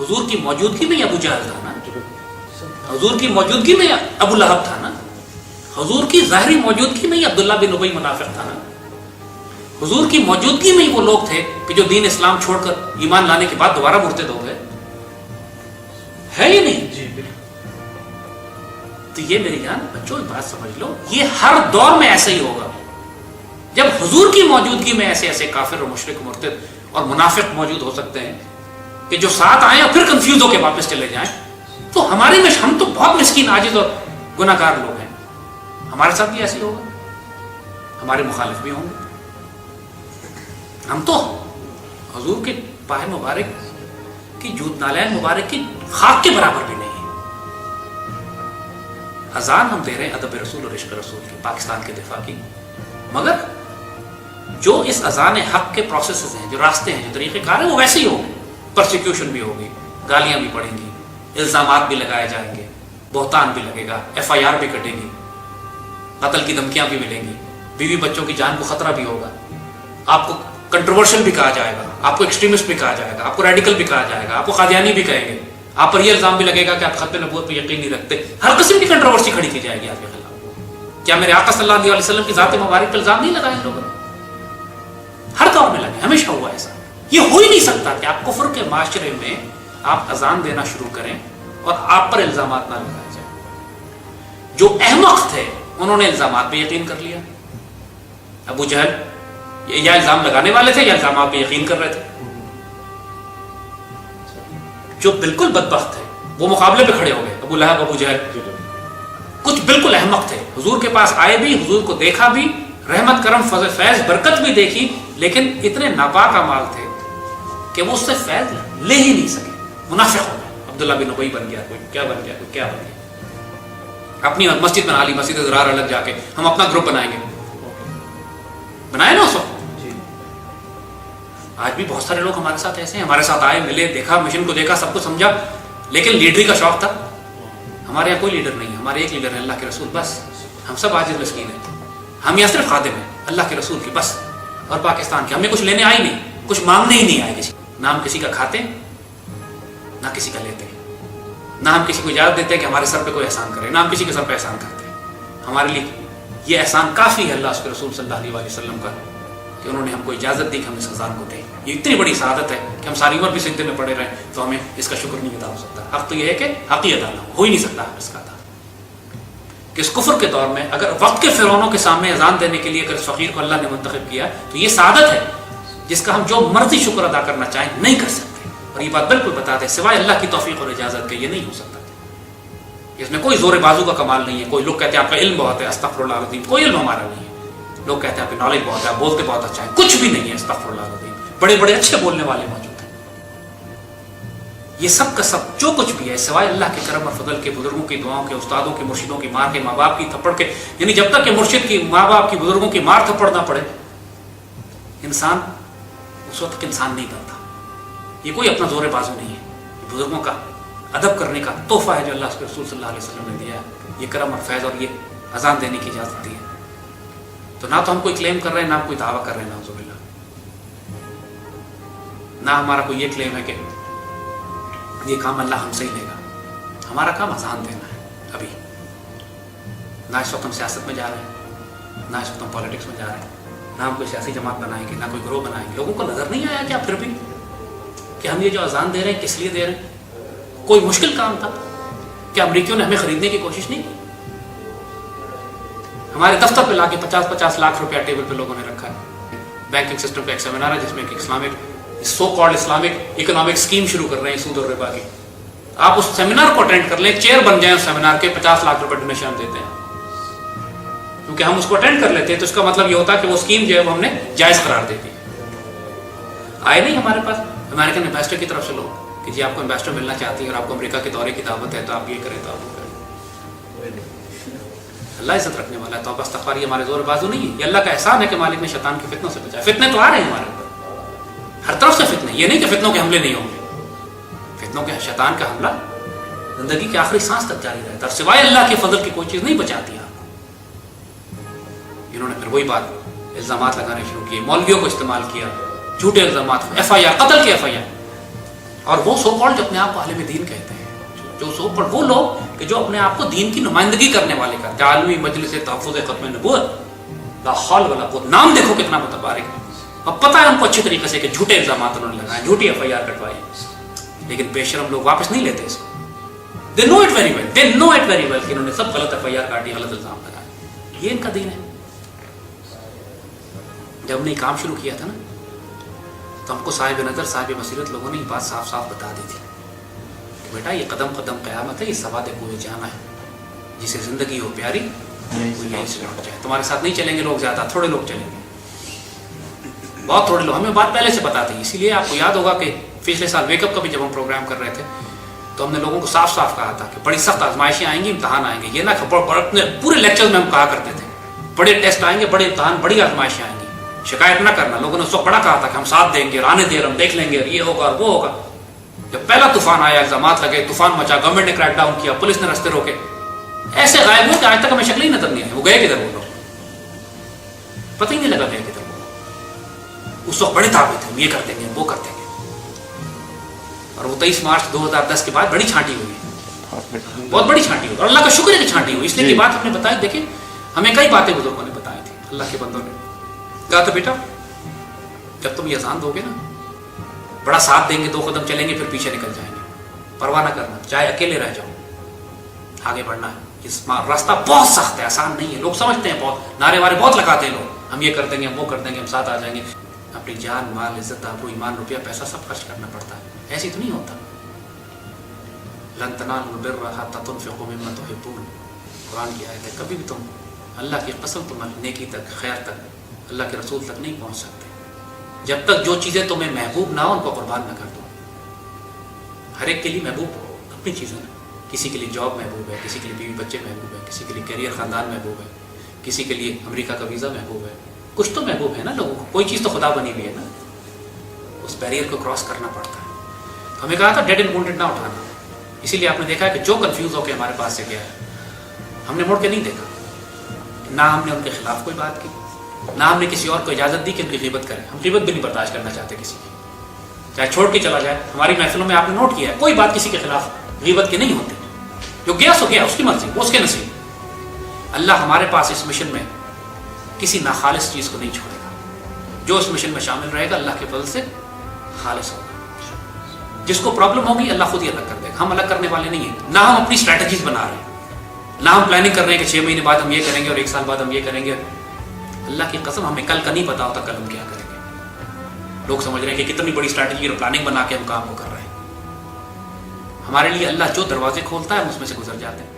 حضور کی موجودگی میں ابو جہل تھا نا، حضور کی موجودگی میں ابو لہب تھا نا، حضور کی ظاہری موجودگی میں ہی عبداللہ بن ابی منافق تھا نا، حضور کی موجودگی میں ہی وہ لوگ تھے کہ جو دین اسلام چھوڑ کر ایمان لانے کے بعد دوبارہ مرتد ہو گئے. ہے یہ نہیں؟ تو یہ میری جان بچوں ایک بات سمجھ لو، یہ ہر دور میں ایسا ہی ہوگا. جب حضور کی موجودگی میں ایسے ایسے کافر اور مشرک مرتد اور منافق موجود ہو سکتے ہیں کہ جو ساتھ آئیں اور پھر کنفیوز ہو کے واپس چلے جائیں، تو ہماری میں ہم تو بہت مسکین عاجز اور گناہ گار لوگ ہیں، ہمارے ساتھ بھی ایسے ہی ہوگا، ہمارے مخالف بھی ہوں گے. ہم تو حضور کے پائے مبارک کی جوت نالین مبارک کی خاک کے برابر بھی نہیں ہے. اذان ہم دے رہے ہیں ادب رسول اور عشق رسول کی، پاکستان کے دفاع کی، مگر جو اس اذان حق کے پروسیسز ہیں، جو راستے ہیں، جو طریقہ کار ہیں، وہ ویسے ہی ہوگے. پرسیکیوشن بھی ہوگی، گالیاں بھی پڑیں گی، الزامات بھی لگائے جائیں گے، بہتان بھی لگے گا، FIR بھی کٹے گی، قتل کی دھمکیاں بھی ملیں گی، بیوی بچوں کی جان کو خطرہ بھی ہوگا، آپ کو کنٹروورشل بھی کہا جائے گا، آپ کو ایکسٹریمسٹ بھی کہا جائے گا، آپ کو ریڈیکل بھی کہا جائے گا، آپ کو قادیانی بھی کہیں گے، آپ پر یہ الزام بھی لگے گا کہ آپ ختم نبوت پہ یقین نہیں رکھتے. ہر قسم کی کنٹروورسی کھڑی کی جائے گی آپ کے خلاف. کیا میرے آقا صلی اللہ علیہ وسلم کی ذات مبارک پر الزام نہیں لگائے لوگوں نے؟ ہر دور میں لگے، ہمیشہ ہوا ایسا. یہ ہو ہی نہیں سکتا کہ آپ کفر کے معاشرے میں آپ اذان دینا شروع کریں اور آپ پر الزامات نہ لگائے جائیں. جو احمق تھے انہوں نے الزامات پہ یقین کر لیا. ابو جہل یا الزام لگانے والے تھے یا الزامات پہ یقین کر رہے تھے. جو بالکل بدبخت تھے وہ مقابلے پہ کھڑے ہو گئے، ابو لہب، ابو جہل. کچھ بالکل احمق تھے، حضور کے پاس آئے بھی، حضور کو دیکھا بھی، رحمت کرم فضل فیض برکت بھی دیکھی، لیکن اتنے ناپاک اعمال تھے کہ وہ اس سے فیض لے ہی نہیں سکے. منافق ہو گئے. عبداللہ بن ابی بن گیا، کوئی کیا بن گیا، کوئی کیا بن گیا. اپنی مسجد بنا لی، مسجد ضرار الگ جا کے ہم اپنا گروپ بنائیں گے. بنائے نا اس وقت. آج بھی بہت سارے لوگ ہمارے ساتھ ایسے ہیں، ہمارے ساتھ آئے، ملے، دیکھا، مشن کو دیکھا، سب کچھ سمجھا، لیکن لیڈری کا شوق تھا. ہمارے یہاں کوئی لیڈر نہیں ہے، ہمارے ایک لیڈر ہے اللہ کے رسول، بس. ہم سب عاجز مسکین ہیں، ہم یہاں صرف خادم ہیں اللہ کے رسول کی بس. اور پاکستان کے ہمیں کچھ لینے آئی نہیں، کچھ مانگنے ہی نہیں آئے. کسی نہ ہم کسی کا کھاتے نہ کسی کا لیتے، نہ ہم کسی کو اجازت دیتے کہ ہمارے سر پہ کوئی احسان کرے، نہ ہم کسی کے سر پہ احسان کرتے. ہمارے لیے یہ احسان کافی ہے اللہ اس کے رسول صلی اللہ علیہ وسلم کا کہ انہوں نے ہم کو اجازت دی کہ ہم اس اذان کو دیں. یہ اتنی بڑی سعادت ہے کہ ہم ساری عمر بھی سجدے میں پڑے رہیں تو ہمیں اس کا شکر نہیں ادا ہو سکتا. حق تو یہ ہے کہ حق ہی ادا نہ ہو ہی نہیں سکتا اس کا ادا. کہ اس کفر کے دور میں اگر وقت کے فرعونوں کے سامنے اذان دینے کے لیے اگر اس فقیر کو اللہ نے منتخب کیا تو یہ سعادت ہے جس کا ہم جو مرضی شکر ادا کرنا چاہیں نہیں کر سکتے. اور یہ بات بالکل بتاتے سوائے اللہ کی توفیق اور اجازت کے یہ نہیں ہو سکتا. اس میں کوئی زور بازو کا کمال نہیں ہے. کوئی لوگ کہتے ہیں آپ کا علم بہت ہے، استغفر اللہ العظیم. کوئی علم ہمارا نہیں ہے. لوگ کہتے ہیں آپ کی نالج بہت ہے، آپ بولتے بہت اچھا ہے. کچھ بھی نہیں ہے استغفر اللہ العظیم. بڑے بڑے اچھے بولنے والے موجود ہیں. یہ سب کا سب جو کچھ بھی ہے سوائے اللہ کے کرم اور فضل کے، بزرگوں کی دعاؤں کے، استادوں کے، مرشدوں کی مار کے، ماں باپ کی تھپڑ کے. یعنی جب تک کہ مرشد کی، ماں باپ کی، بزرگوں کی مار تھپڑ نہ پڑے انسان اس وقت انسان نہیں بنتا. یہ کوئی اپنا زور بازو نہیں ہے. یہ بزرگوں کا ادب کرنے کا تحفہ ہے جو اللہ کے رسول صلی اللہ علیہ وسلم نے دیا ہے. یہ کرم اور فیض اور یہ اذان دینے کی اجازت دی ہے. تو نہ تو ہم کوئی کلیم کر رہے ہیں، نہ ہم کوئی دعویٰ کر رہے ہیں، نعوذ باللہ. نہ ہمارا کوئی یہ کلیم ہے کہ یہ کام اللہ ہم سے ہی لے گا. ہمارا کام اذان دینا ہے. ابھی نہ اس وقت ہم سیاست میں جا رہے ہیں، نہ اس وقت ہم پالیٹکس میں جا رہے ہیں، نہ ہم کوئی سیاسی جماعت بنائیں گے، نہ کوئی گروہ بنائیں گے. لوگوں کو نظر نہیں آیا کیا پھر بھی کہ ہم یہ جو اذان دے رہے ہیں کس لیے دے رہے ہیں؟ کوئی مشکل کام تھا کہ امریکیوں نے ہمیں خریدنے کی کوشش نہیں کی؟ ہمارے دفتر پہ لا کے 50-50 لاکھ روپیہ ٹیبل پہ لوگوں نے رکھا ہے. بینکنگ سسٹم پہ ایک سیمینار ہے جس میں ایک Islamic so called Islamic economic scheme شروع کر رہے ہیں سود اور ربا کی. آپ اس سیمینار کو اٹینڈ کر لیں، چیئر بن جائیں اس سیمینار کے، 50 لاکھ روپے ڈونیشن ہم دیتے ہیں. کیونکہ ہم اس کو اٹینڈ کر لیتے ہیں تو اس کا مطلب یہ ہوتا ہے کہ وہ اسکیم جو ہے وہ ہم نے جائز قرار دے دی. آئے نہیں ہمارے پاس امریکن امبیسڈر کی طرف سے لوگ کہ جی آپ کو امبیسڈر ملنا چاہتی ہے اور آپ کو امریکہ کے دورے کی دعوت ہے تو آپ یہ کریں تو آپ وہ کریں. اللہ عزت رکھنے والا ہے. توبہ استغفار یہ ہمارے زور بازو نہیں ہے. یہ اللہ کا احسان ہے کہ مالک نے شیطان کے فتنوں سے بچایا. فتنے تو آ رہے ہیں ہمارے اوپر ہر طرف سے فتنے. یہ نہیں کہ فتنوں کے حملے نہیں ہوں گے. فتنوں کے شیطان کا حملہ زندگی کے آخری سانس تک جاری رہتا ہے. سوائے اللہ کے فضل کی کوئی چیز نہیں بچاتی آپ کو. انہوں نے پھر وہی بات الزامات لگانے شروع کیے، مولویوں کو استعمال کیا، جھوٹے الزامات، FIR، قتل کے FIR. اور وہ سو کالڈ جو اپنے آپ کو عالم دین کہتے ہیں، جو سو کالڈ وہ لوگ کہ جو اپنے آپ کو دین کی نمائندگی کرنے والے کرتے ہیں، عالمی مجلس تحفظ ختم نبوت، لا حول ولا قوت، نام دیکھو کتنا متبارک ہے، اب پتہ ہے ان کو اچھی طریقے سے کہ جھوٹے الزامات انہوں نے لگائے، جھوٹی ایف آئی آر کٹوائی، لیکن بے شرم لوگ واپس نہیں لیتے اس کو. They know it very well. They know it very well کہ انہوں نے سب غلط ایف آئی آر کاٹی، غلط الزام لگائے. یہ ان کا دین ہے. جب ہم نے کام شروع کیا تھا نا تو ہم کو صاحب نظر صاحب بصیرت لوگوں نے یہ بات صاف صاف بتا دی تھی کہ بیٹا یہ قدم قدم قیامت ہے، یہ سواد کوہ جانا ہے، جسے زندگی ہو پیاری وہ یہیں سے لوٹ جائے. تمہارے ساتھ نہیں چلیں گے لوگ، زیادہ تھوڑے لوگ چلیں گے، بہت تھوڑے لوگ. ہمیں بات پہلے سے بتا دی، اسی لیے آپ کو یاد ہوگا کہ پچھلے سال ویک اپ کا بھی جب ہم پروگرام کر رہے تھے تو ہم نے لوگوں کو صاف صاف کہا تھا کہ بڑی سخت آزمائشیں آئیں گی، امتحان آئیں گے. یہ نہ اپنے پورے لیکچر میں ہم کہا کرتے تھے بڑے ٹیسٹ آئیں گے، بڑے امتحان، بڑی آزمائشیں آئیں گی، شکایت نہ کرنا. لوگوں نے اس وقت بڑا کہا تھا کہ ہم ساتھ دیں گے، آنے دیں، ہم دیکھ لیں گے، یہ ہوگا اور وہ ہوگا. جب پہلا طوفان آیا، الزامات لگے، طوفان مچا، گورنمنٹ نے کریک ڈاؤن کیا، پولیس نے راستے روکے، ایسے غائب ہوئے کہ آج تک ہمیں شکل ہی نظر نہیں آئی. وہ گئے کدھر وہ لوگ، پتہ ہی نہیں لگا گئے کدھر وہ لوگ. اس وقت بڑے دعوے تھے، ہم یہ کر دیں گے، وہ کر دیں گے. اور وہ 23 مارچ 2010 کے بعد بڑی چھانٹی ہوئی، بہت بڑی چھانٹی ہوئی، اور اللہ کا شکر ہے کہ چھانٹی ہوئی. اس لیے کی بات ہم نے بتائی. دیکھیں ہمیں کئی باتیں بزرگوں نے بتائی تھی، اللہ کے بندوں نے کہا تھا بیٹا جب تم یہ اذان دو گے نا، بڑا ساتھ دیں گے، 2 قدم چلیں گے، پھر پیچھے نکل جائیں گے، پرواہ نہ کرنا، چاہے اکیلے رہ جاؤ، آگے بڑھنا ہے. اس راستہ بہت سخت ہے، آسان نہیں ہے. لوگ سمجھتے ہیں، بہت نعرے وارے بہت لگاتے ہیں لوگ، ہم یہ کر دیں گے، ہم وہ کر دیں گے، ہم ساتھ آ جائیں گے. اپنی جان، مال، عزت، آبرو، ایمان، روپیہ، پیسہ سب خرچ کرنا پڑتا ہے. ایسی تو نہیں ہوتا. لن تنالوا البر حتى تنفقوا مما تحبون، قرآن کی آیت ہے. کبھی بھی تم اللہ کی قسم تم نیکی تک، خیر تک، اللہ کے رسول تک نہیں پہنچ سکتے جب تک جو چیزیں تمہیں محبوب نہ ہو ان کو قربان نہ کر دو. ہر ایک کے لیے محبوب ہو اپنی چیزیں. کسی کے لیے جاب محبوب ہے، کسی کے لیے بیوی بچے محبوب ہے، کسی کے لیے کیریئر، خاندان محبوب ہے، کسی کے لیے امریکہ کا ویزا محبوب ہے. کچھ تو محبوب ہے نا لوگوں کو، کوئی چیز تو خدا بنی ہوئی ہے نا. اس بیریئر کو کراس کرنا پڑتا ہے. ہمیں کہا تھا ڈیڈ اینڈ وونڈڈ نہ اٹھانا. اسی لیے آپ نے دیکھا کہ جو کنفیوز ہو کے ہمارے پاس سے گیا ہے، ہم نے مڑ کے نہیں دیکھا. نہ ہم نے ان کے خلاف کوئی بات کی، نہ ہم نے کسی اور کو اجازت دی کہ ان کی غیبت کریں. ہم غیبت بھی نہیں برداشت کرنا چاہتے کسی کی، چاہے چھوڑ کے چلا جائے. ہماری محفلوں میں آپ نے نوٹ کیا ہے کوئی بات کسی کے خلاف غیبت کی نہیں ہوتی. جو گیا سو گیا، اس کی مرضی، وہ اس کے نصیب. اللہ ہمارے پاس اس مشن میں کسی ناخالص چیز کو نہیں چھوڑے گا. جو اس مشن میں شامل رہے گا اللہ کے فضل سے خالص ہوگا. جس کو پرابلم ہوگی اللہ خود ہی الگ کر دے گا. ہم الگ کرنے والے نہیں ہیں. نہ ہم اپنی اسٹریٹجیز بنا رہے ہیں، نہ ہم پلاننگ کر رہے ہیں کہ 6 مہینے بعد ہم یہ کریں گے اور 1 سال بعد ہم یہ کریں گے. اللہ کی قسم ہمیں کل کا نہیں پتا ہوتا کل ہم کیا کریں گے. لوگ سمجھ رہے ہیں کہ کتنی بڑی اسٹریٹجی اور پلاننگ بنا کے ہم کام کو کر رہے ہیں. ہمارے لیے اللہ جو دروازے کھولتا ہے ہم اس میں سے گزر جاتے ہیں.